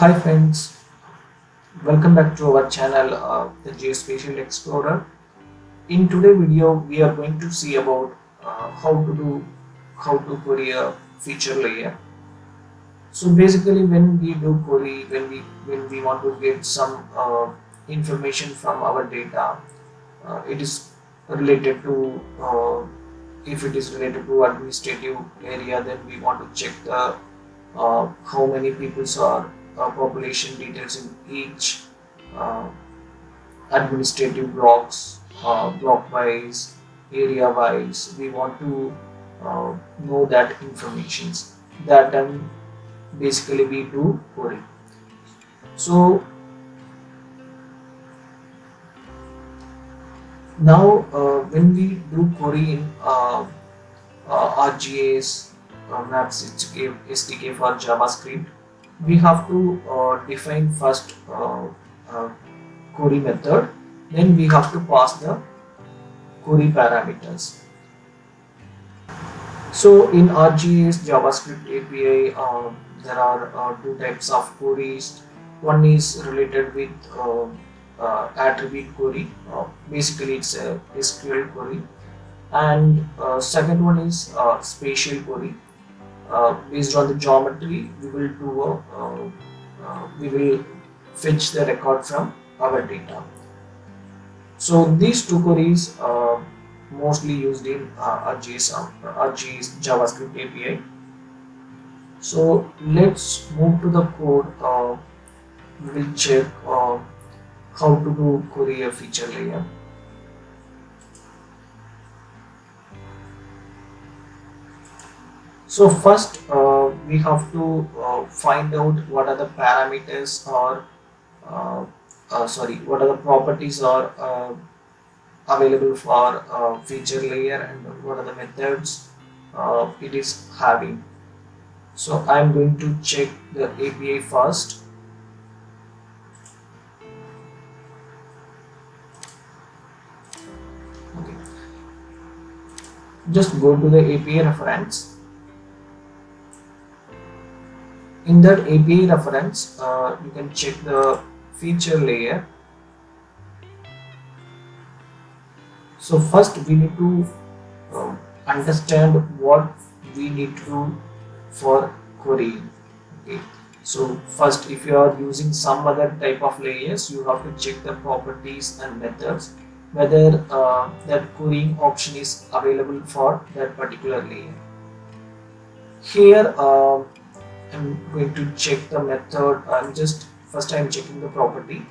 Hi friends, welcome back to our channel, the Geospatial Explorer. In today's video, we are going to see about how to query a feature layer. So basically, when we do query, when we want to get some information from our data, it is related to if it is related to administrative area, then we want to check the how many people are population details in each uh, administrative blocks, block wise, area wise. We want to know that informations that basically we do query. So now when we do query in ArcGIS Maps SDK for JavaScript, we have to define first query method, then we have to pass the query parameters. So in ArcGIS JavaScript API, there are two types of queries. One is related with attribute query. Basically, it's a SQL query, and second one is spatial query. Based on the geometry, we will fetch the record from our data. So these two queries are mostly used in ArcGIS JavaScript API. So let's move to the code. We will check how to do query a feature layer. So first we have to find out what are the parameters or what are the properties are available for feature layer, and what are the methods it is having. So I am going to check the API first. Okay. Just go to the API reference. In that API reference, you can check the feature layer. So first we need to understand what we need to do for querying. Okay. So first, if you are using some other type of layers, you have to check the properties and methods whether that querying option is available for that particular layer. Here I'm going to check the method. I'm checking the property.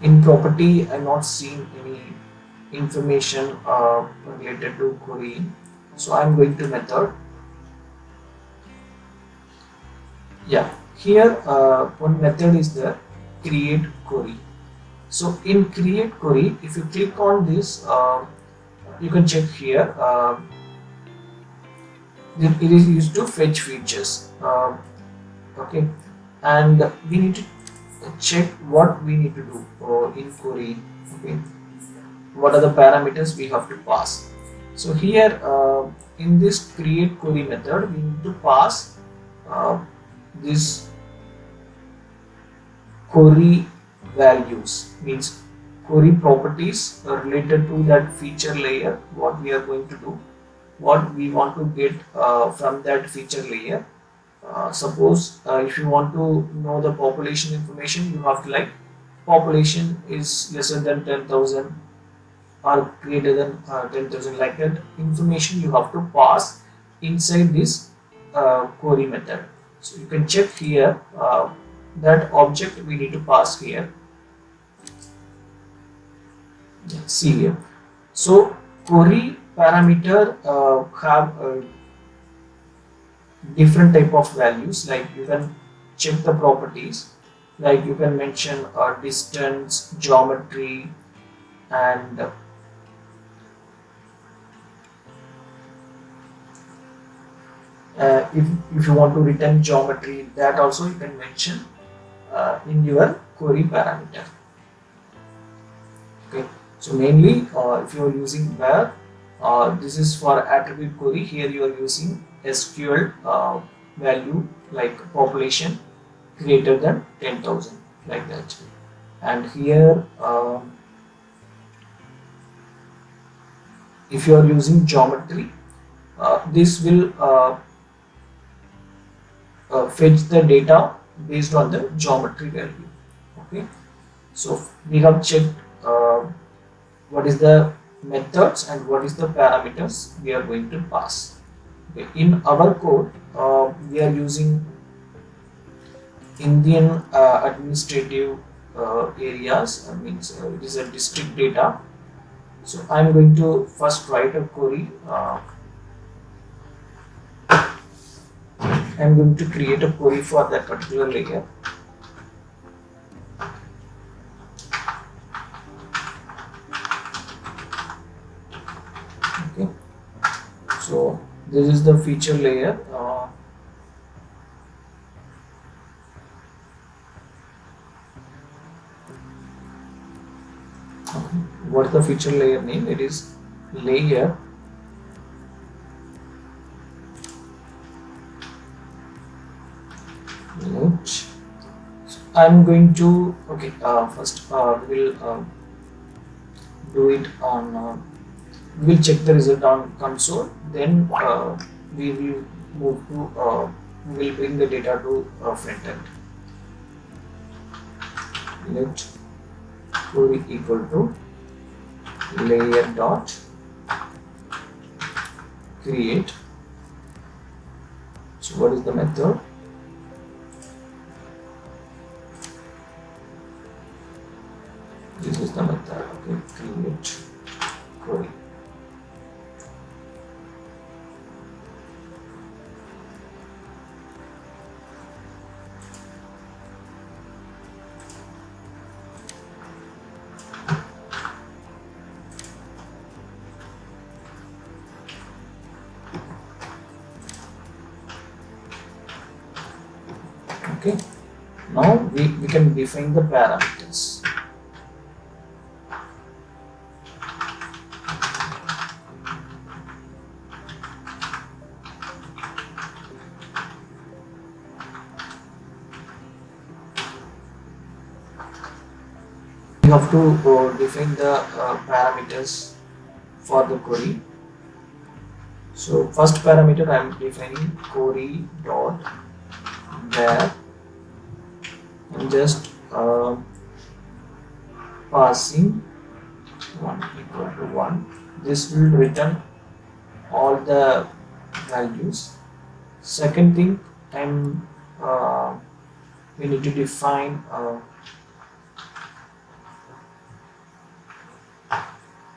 In property, I'm not seeing any information related to querying, so I'm going to method. Yeah, here one method is the create query. So in create query, if you click on this, you can check here. It is used to fetch features. Okay, and we need to check what we need to do in query. Okay, what are the parameters we have to pass. So here in this create query method, we need to pass this query values, means query properties related to that feature layer, what we are going to do, what we want to get from that feature layer. Suppose if you want to know the population information, you have to like population is lesser than 10,000 or greater than 10,000, like that information you have to pass inside this query method. So you can check here that object we need to pass here. See here. So query parameter have different type of values. Like you can check the properties, like you can mention distance, geometry, and if you want to return geometry, that also you can mention in your query parameter. Okay, so mainly if you are using where this is for attribute query, here you are using SQL value like population greater than 10,000, like that. And here if you are using geometry, this will fetch the data based on the geometry value. Okay, so we have checked what is the methods and what is the parameters we are going to pass. Okay. In our code, we are using Indian administrative areas, means it is a district data. So I am going to first write a query. I am going to create a query for that particular layer. Okay, so this is the feature layer. What's the feature layer name? It is layer note. So I'm going to first we'll do it on we'll check the result on console, then we will move to we will bring the data to front end. Let query equal to layer dot create. So what is the method? This is the method. Okay, create query. Okay, now we can define the parameters. We have to define the parameters for the query. So first parameter I am defining query dot where, and just passing 1 equal to 1. This will return all the values. Second thing, we need to define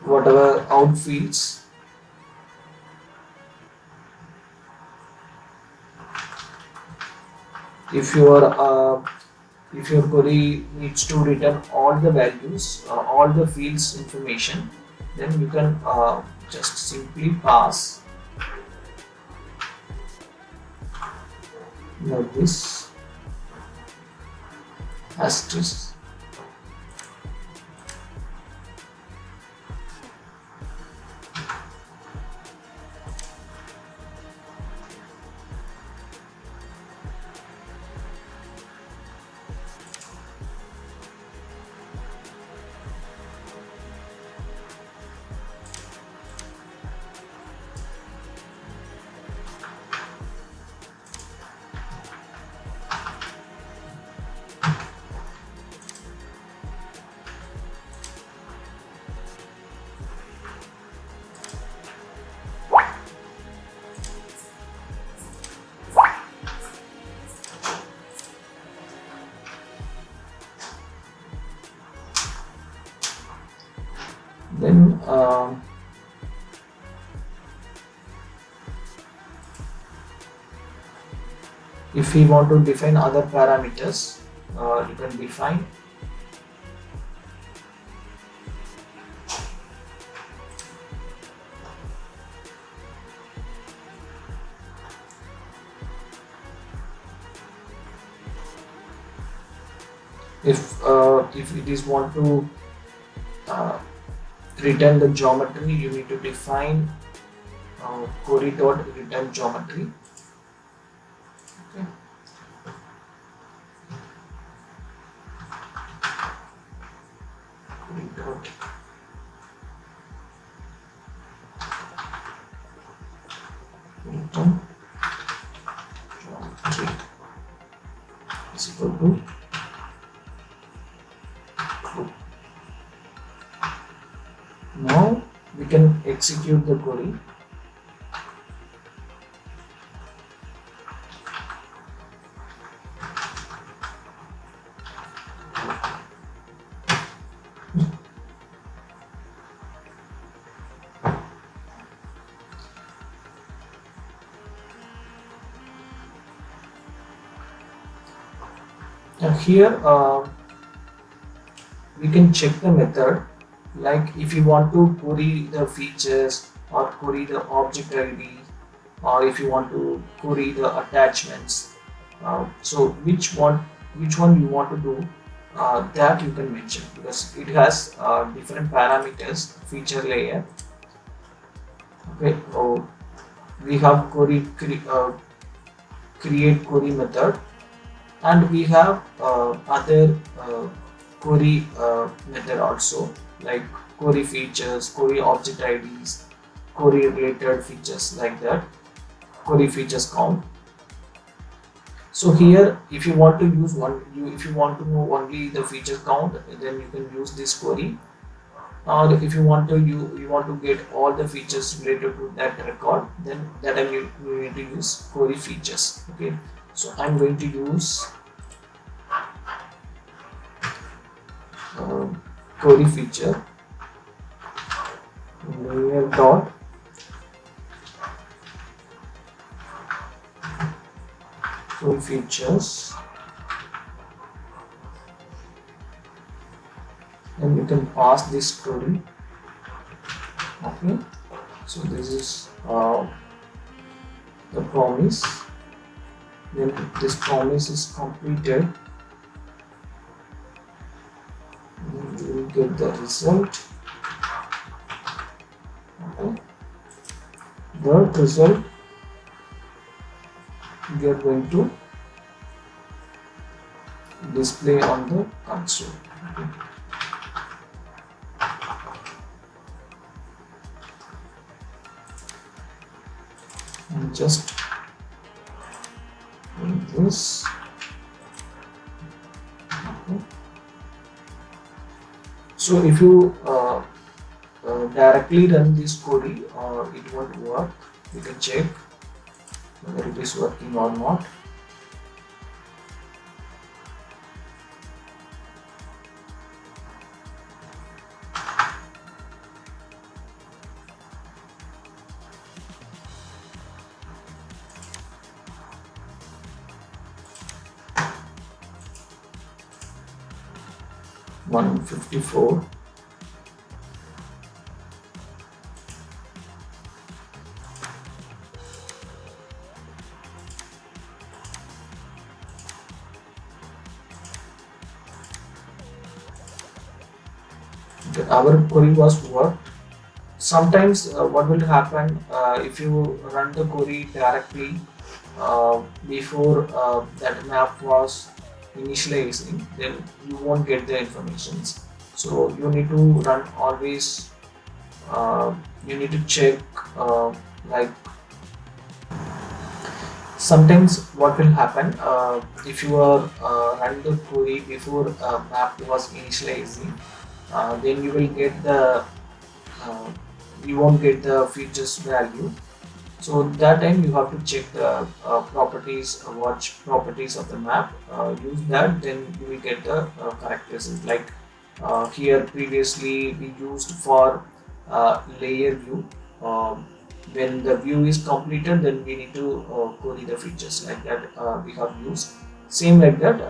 whatever out fields. If your query needs to return all the values, all the fields information, then you can just simply pass like this asterisk. Then if we want to define other parameters, you can define if it is want to return the geometry, you need to define query.return geometry. Okay. Query.return geometry is equal to true. Now we can execute the query. Now here we can check the method, like if you want to query the features or query the object ID, or if you want to query the attachments. So which one you want to do, that you can mention, because it has different parameters, feature layer. Okay, so we have create query method, and we have other query method also, like query features, query object IDs, query related features, like that, query features count. So here, if you want to use if you want to know only the feature count, then you can use this query. Or if you want to get all the features related to that record, then that time you need to use query features. Okay, so I'm going to use query feature layer dot query features, and you can pass this query. Okay, so this is the promise. Then this promise is completed, you will get the result. Okay, the result we are going to display on the console. Okay. And just this. Okay. So if you directly run this query, it won't work. You can check whether it is working or not. $154. Our query was worked. Sometimes what will happen if you run the query directly before that map was initializing, then you won't get the informations. So you need to run always, you need to check, like sometimes what will happen if you are run the query before map was initializing, then you will get the you won't get the features value. So that time you have to check the properties, watch properties of the map, use that, then you will get the correct result. Like here previously we used for layer view. When the view is completed, then we need to query the features, like that we have used. Same like that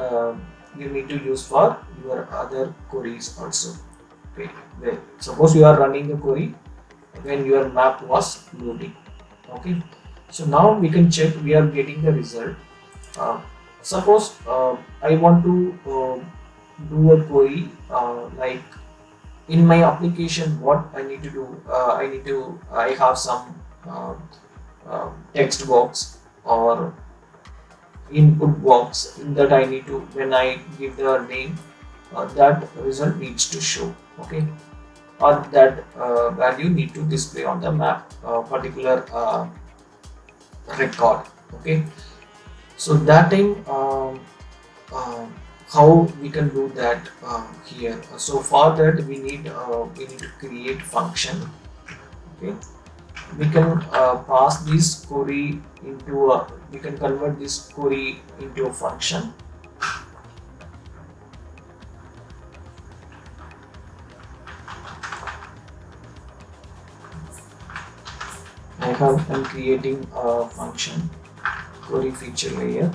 you need to use for your other queries also. Okay, suppose you are running the query when your map was loading. Okay, so now we can check, we are getting the result. Suppose I want to do a query, like in my application, what I need to do, I have some uh, text box or input box that I need to, when I give the name, that result needs to show, okay, or that value need to display on the map particular record, okay. So that time how we can do that here. So for that we need to create function, okay. We can pass this query into a, we can convert this query into a function. I'm creating a function query feature layer.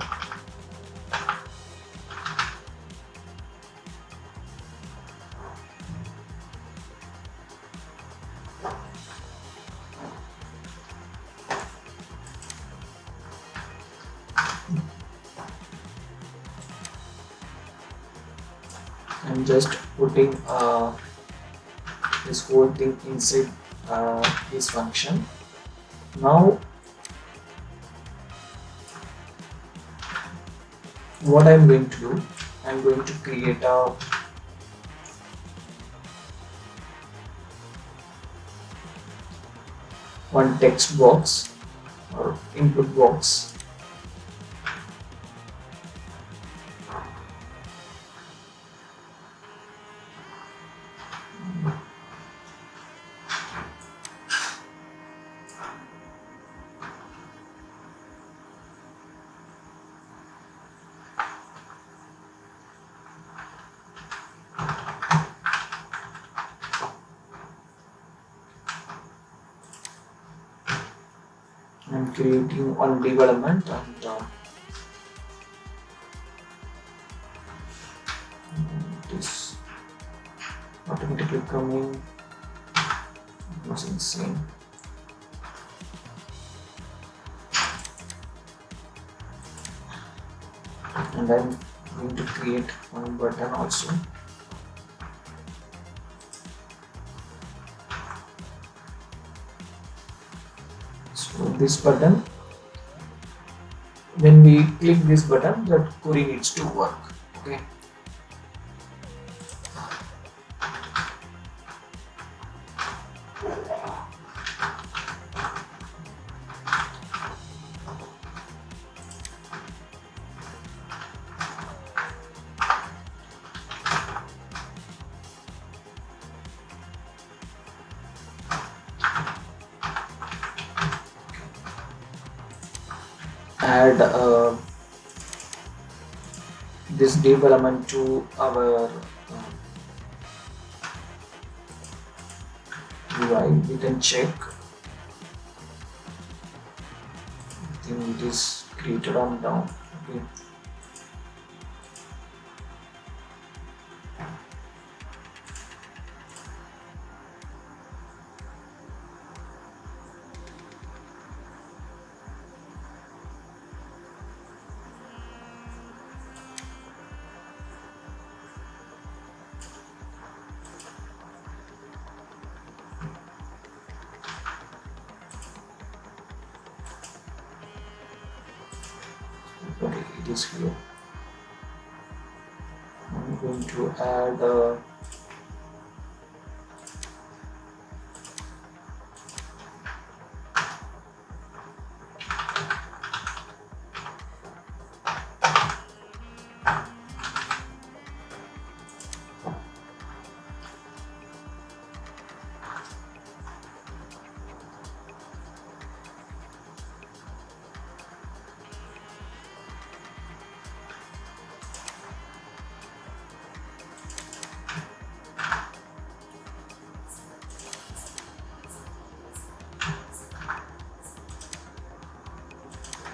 I'm just putting this whole thing inside this function. Now what I'm going to do, I'm going to create a one text box or input box. I'm creating one development and this automatically coming, it was insane. And I'm going to create one button also. So this button, when we click this button, that query needs to work, okay. Add this development to our UI. We can check. I think it is created on down. Okay. Okay, it is here. I'm going to add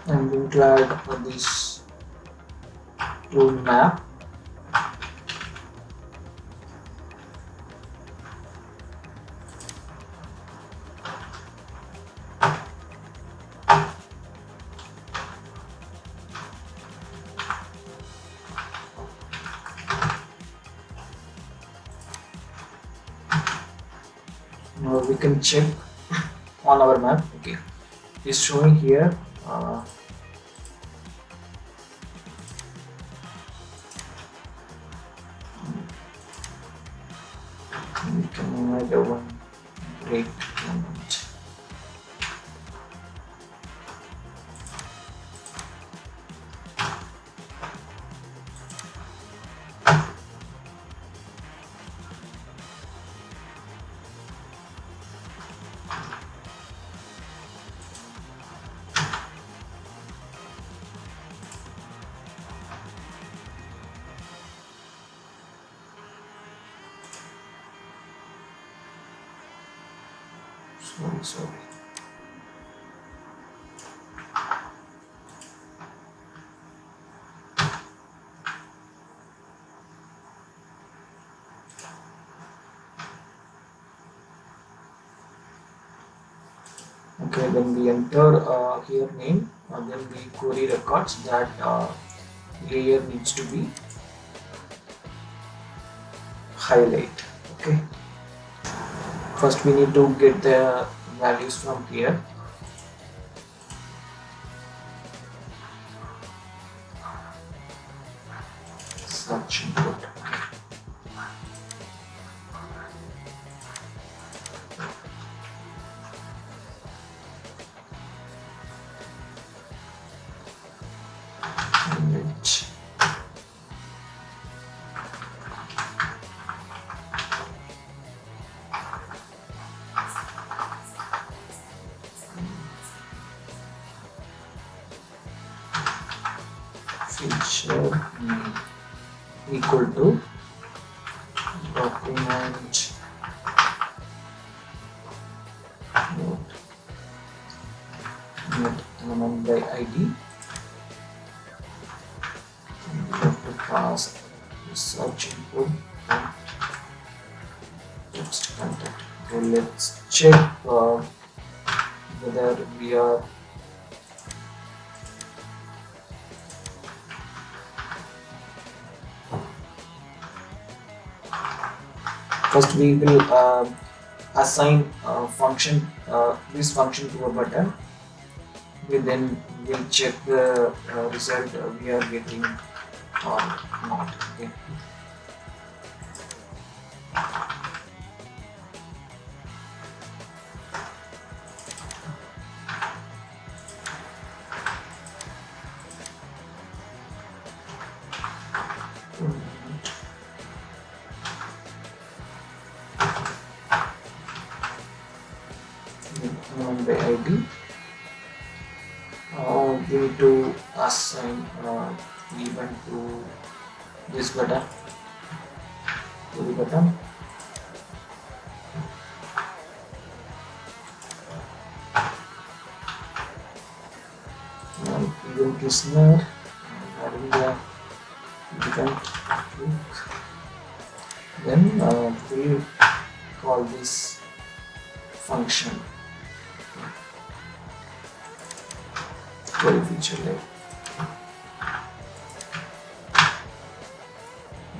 I'm going to add this to map. Now we can check on our map. Okay, is showing here. We can add one break moment. Sorry. Okay, then we enter here name, then we query records that layer needs to be highlight. Okay, first we need to get the values from here. Search input. Image. Feature equal to document not element by ID. We have to pass the search input and text content. Okay, let's check whether we are first we will assign this function to a button. We then will check the result we are getting or not. Okay. By ID. We need to assign event to this button, to the button. Event listener, adding the event click. Then we'll call this function query feature layer.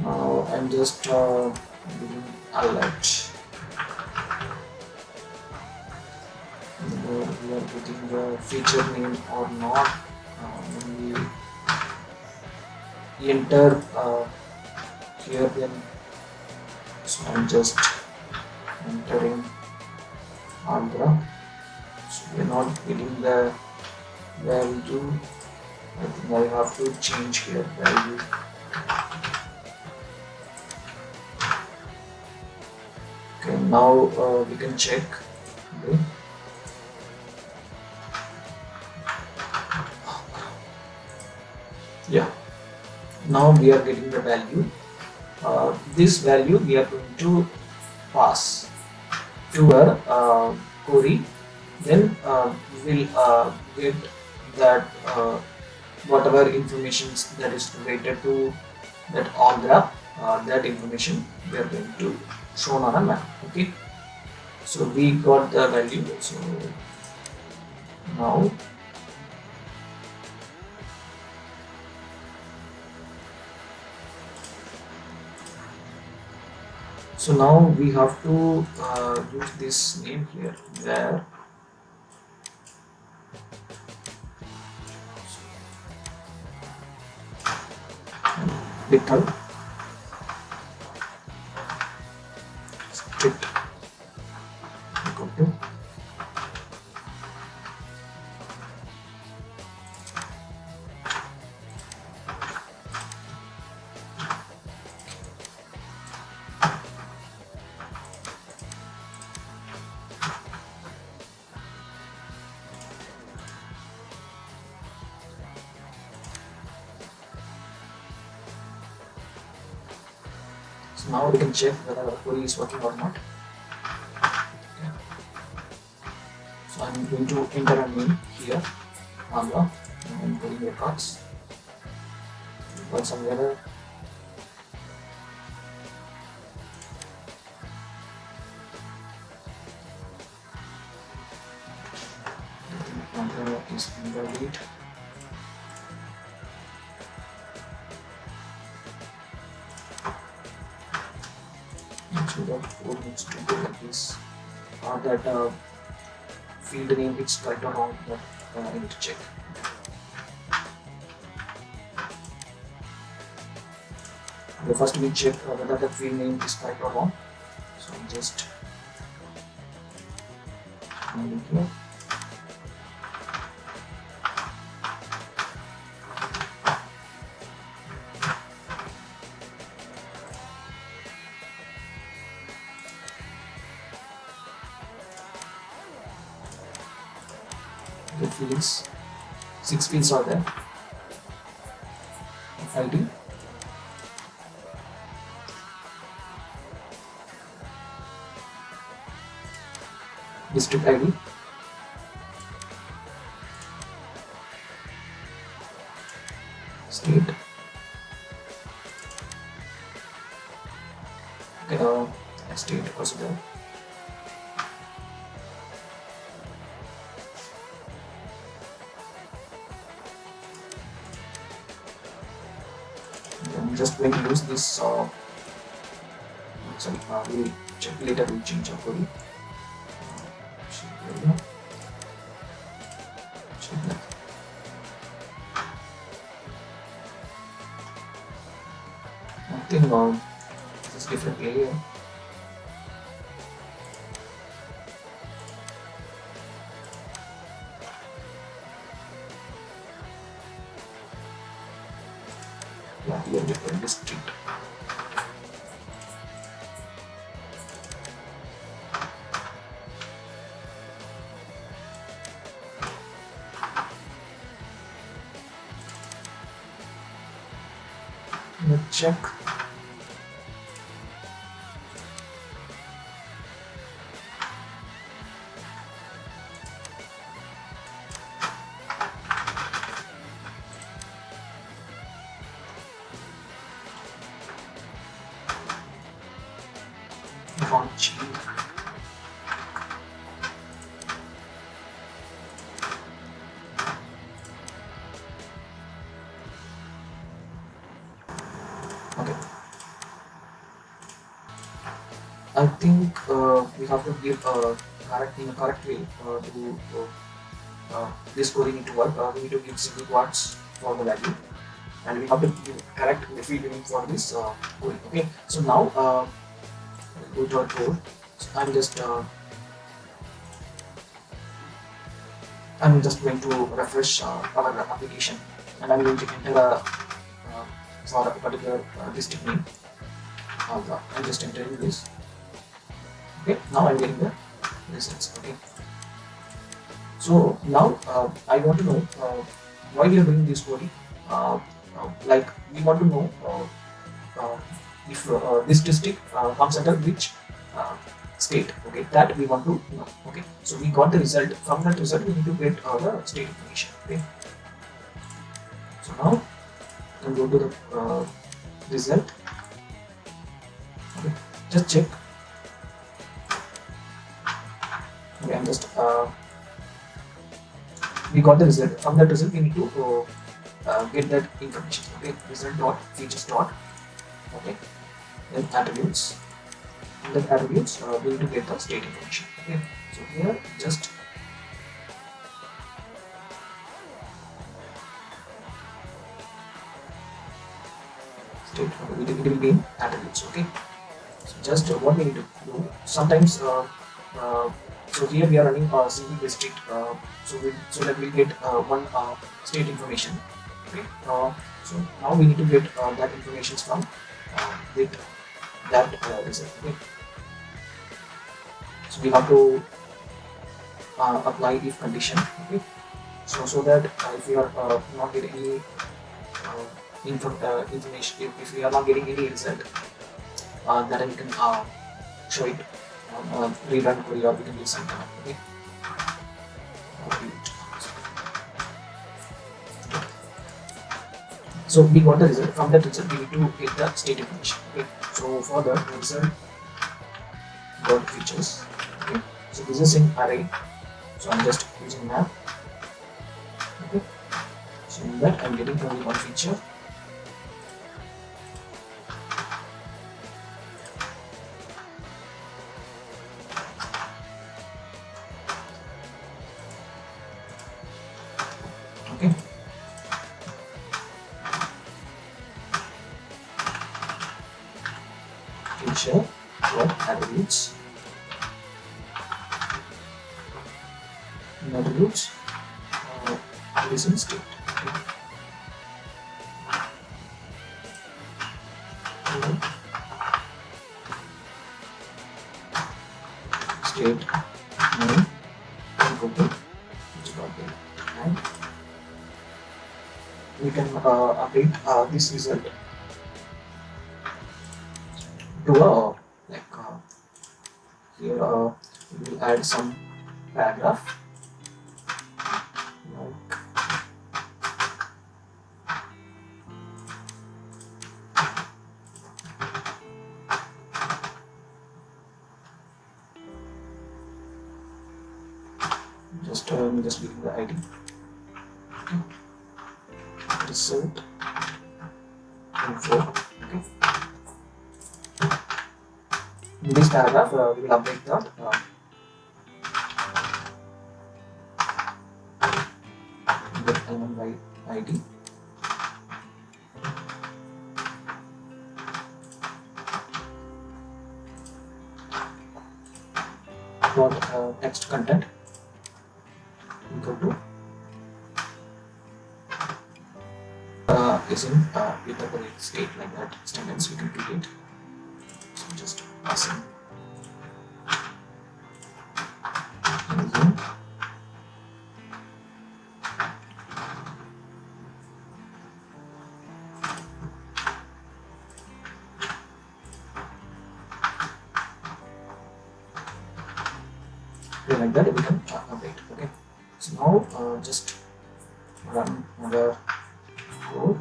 Now I'm just giving alert. Whether we are putting the feature name or not. When we enter here, then so I'm just entering Andhra. So we're not getting the value. I think I have to change here value. Okay, now we can check. Okay. Yeah, now we are getting the value. This value we are going to pass to our query. Then we will get that whatever information that is related to that all graph, that information we are going to shown on a map. Okay, so we got the value. So now we have to use this name here where little strict equal to So now we can check whether our query is working or not. Okay. So I'm going to enter a name here, Amla, and I'm putting records. Got some error. Controller is invalid. So the code needs to go like this. That field name is right or wrong, but I need to check. Okay, first we check whether the field name is correct or wrong. So just here. The fields, 6 fields are there. ID, district ID, state. Okay, state also there. I'm just going to use this. Sorry, we'll check later. We'll change our query. Nothing. This is different area. Yeah, here different district. Let's check. Launch. Okay. I think we have to give correct in a correct way to this query need to work. We need to give single quotes for the value, and we have to give correct field name for this query. Okay. So now go to our code. So I'm just going to refresh our application, and I'm going to enter for a particular district name. I'm just entering this. Okay, now I'm getting the results. Okay, so now I want to know why we are doing this query. Like we want to know if this district comes under which state. Okay, that we want to know. Okay, so we got the result. From that result, we need to get the state information. Okay, so now you can go to the result. Okay, just check. Okay, I'm just we got the result. From that result, we need to get that information. Okay, result dot features dot. Okay, then attributes. In the attributes, we need to get the state information. Okay, so here just state, it will be in attributes. Okay, so just what we need to do sometimes. So here we are running a single basic so that we get one state information. Okay, so now we need to get that information from with that result. Okay, so we have to apply if condition. Okay, so that if we are not getting any information, if we are not getting any result, then we can show it on rerun query, or we can use some command. Okay. So we got the result. From that result, we need to get the state information. Okay. So for the result, got features. Okay. So this is in array. So I'm just using map. Okay. So in that I'm getting only one feature. Okay. Feature dot attributes. Attributes. This is state. Okay. State name equal to and we can update this result to here we will add some paragraph like just giving the ID. Okay. Result info. Okay. In this paragraph, we will update the element by ID. Dot text content equal to is in with the correct state, like that statements we can create. So just passing like that we can update. Okay, so now just run our code.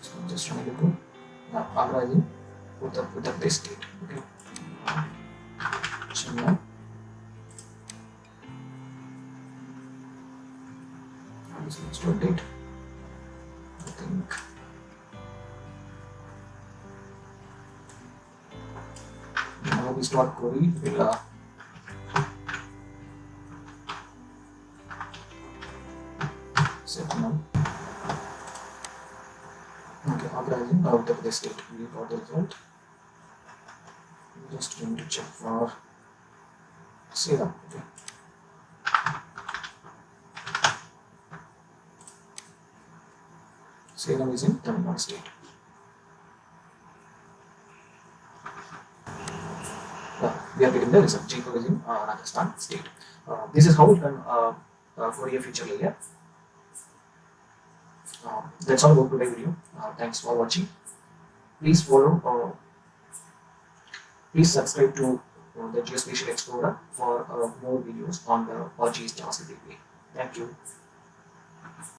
So just running the code. Now ArcGIS with the base state. Okay. So now this needs to update. I think now we start query. We'll set none. Okay, ArcGIS out of the state. We got the result. Just going to check for save up. Okay. Save is in terminal state. We are getting the result. Jacob is in Rajasthan state. This is how you can for your feature layer. That's all about today's video. Thanks for watching. Please follow. Please subscribe to the Geospatial Explorer for more videos on the ArcGIS JavaScript API. Thank you.